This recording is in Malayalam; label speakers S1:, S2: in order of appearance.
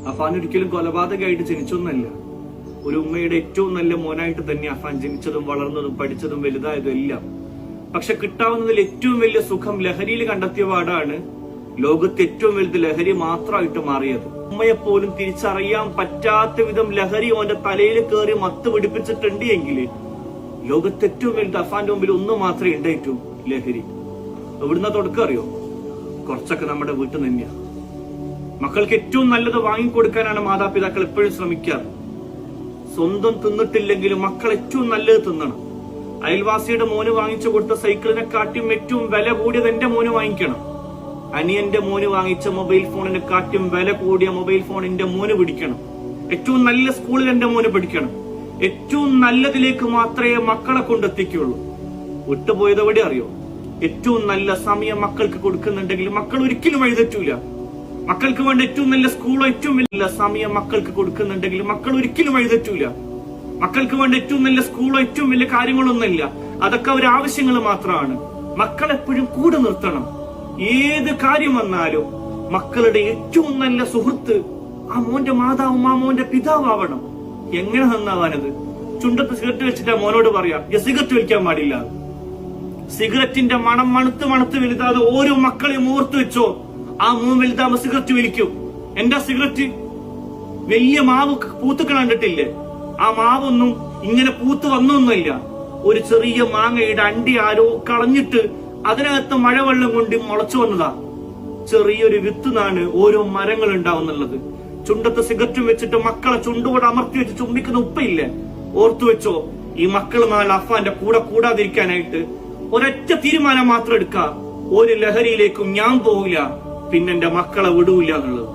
S1: അഫാൻ ഒരിക്കലും കൊലപാതകമായിട്ട് ജനിച്ചൊന്നല്ല. ഒരു ഉമ്മയുടെ ഏറ്റവും നല്ല മോനായിട്ട് തന്നെ അഫാൻ ജനിച്ചതും വളർന്നതും പഠിച്ചതും വലുതായതും എല്ലാം. പക്ഷെ കിട്ടാവുന്നതിൽ ഏറ്റവും വലിയ സുഖം ലഹരിയിൽ കണ്ടെത്തിയ പാടാണ് ലോകത്ത് ഏറ്റവും വലുത് ലഹരി മാത്രമായിട്ട് മാറിയത്. ഉമ്മയെപ്പോലും തിരിച്ചറിയാൻ പറ്റാത്ത വിധം ലഹരി ഓന്റെ തലയിൽ കയറി മത്ത് പിടിപ്പിച്ചിട്ടുണ്ട് എങ്കിൽ ലോകത്ത് ഏറ്റവും വലുത് അഫാന്റെ മുമ്പിൽ ഒന്ന് മാത്രമേ ഉണ്ടായിട്ടു, ലഹരി. എവിടുന്ന തുടക്കം അറിയോ? കുറച്ചൊക്കെ നമ്മുടെ വീട്ടിൽ തന്നെയാ. മക്കൾക്ക് ഏറ്റവും നല്ലത് വാങ്ങിക്കൊടുക്കാനാണ് മാതാപിതാക്കൾ എപ്പോഴും ശ്രമിക്കാറ്. സ്വന്തം തിന്നിട്ടില്ലെങ്കിലും മക്കൾ ഏറ്റവും നല്ലത് തിന്നണം. അയൽവാസിയുടെ മോന് വാങ്ങിച്ചു കൊടുത്ത സൈക്കിളിനെക്കാട്ടിയും ഏറ്റവും വില കൂടിയത് എന്റെ മോന് വാങ്ങിക്കണം. അനിയന്റെ മോന് വാങ്ങിച്ച മൊബൈൽ ഫോണിനെ കാട്ടിയും വില കൂടിയ മൊബൈൽ ഫോൺ എന്റെ മോന് പിടിക്കണം. ഏറ്റവും നല്ല സ്കൂളിൽ എന്റെ മോന് പഠിക്കണം. ഏറ്റവും നല്ലതിലേക്ക് മാത്രമേ മക്കളെ കൊണ്ടെത്തിക്കുള്ളൂ. വിട്ടുപോയത് എവിടെ അറിയോ? ഏറ്റവും നല്ല സമയം മക്കൾക്ക് കൊടുക്കുന്നുണ്ടെങ്കിൽ മക്കൾ ഒരിക്കലും വഴിതെറ്റൂല. മക്കൾക്ക് വേണ്ട ഏറ്റവും നല്ല സ്കൂളോ ഏറ്റവും നല്ല സമയം മക്കൾക്ക് കൊടുക്കുന്നുണ്ടെങ്കിൽ മക്കൾ ഒരിക്കലും വഴിതെറ്റൂല. മക്കൾക്ക് വേണ്ട ഏറ്റവും നല്ല സ്കൂളോ ഏറ്റവും വലിയ കാര്യങ്ങളൊന്നുമില്ല. അതൊക്കെ അവർ ആവശ്യങ്ങൾ മാത്രമാണ്. മക്കളെപ്പോഴും കൂടെ നിർത്തണം. ഏത് കാര്യം വന്നാലും മക്കളുടെ ഏറ്റവും നല്ല സുഹൃത്ത് ആ മോന്റെ മാതാവും ആ മോന്റെ പിതാവാവണം. എങ്ങനെ നന്നാവാനത്? ചുണ്ടത്ത് സിഗരറ്റ് വെച്ചിട്ട് മോനോട് പറയാം, സിഗരറ്റ് വലിക്കാൻ പാടില്ല. സിഗരറ്റിന്റെ മണം മണത്ത് വലുതാതെ ഓരോ മക്കളെയും ഓർത്തു വെച്ചോ. ആ മോൻ വലുതാകുമ്പോ സിഗരറ്റ് വലിക്കും. എന്താ സിഗരറ്റ്? വലിയ മാവ് പൂത്തുക്കൾ കണ്ടിട്ടില്ലേ? ആ മാവൊന്നും ഇങ്ങനെ പൂത്ത് വന്നൊന്നുമില്ല. ഒരു ചെറിയ മാങ്ങയുടെ അണ്ടി ആരോ കളഞ്ഞിട്ട് അതിനകത്ത് മഴവെള്ളം കൊണ്ട് മുളച്ചു വന്നതാ. ചെറിയൊരു വിത്തുനാണ് ഓരോ മരങ്ങൾ ഉണ്ടാവുന്നുള്ളത്. ചുണ്ടത്ത് സിഗരറ്റും വെച്ചിട്ട് മക്കളെ ചുണ്ടുകൂടെ അമർത്തി വെച്ച് ചുംബിക്കുന്ന ഉപ്പയില്ലേ? ഓർത്തു വെച്ചോ, ഈ മക്കൾ നാളെ അഫാന്റെ കൂടെ കൂടാതിരിക്കാനായിട്ട് ഒരൊറ്റ തീരുമാനം മാത്രം എടുക്കുക. ഒരു ലഹരിയിലേക്കും ഞാൻ പോവില്ല, പിന്നെ എന്റെ മക്കളെ വിടൂല എന്നുള്ളത്.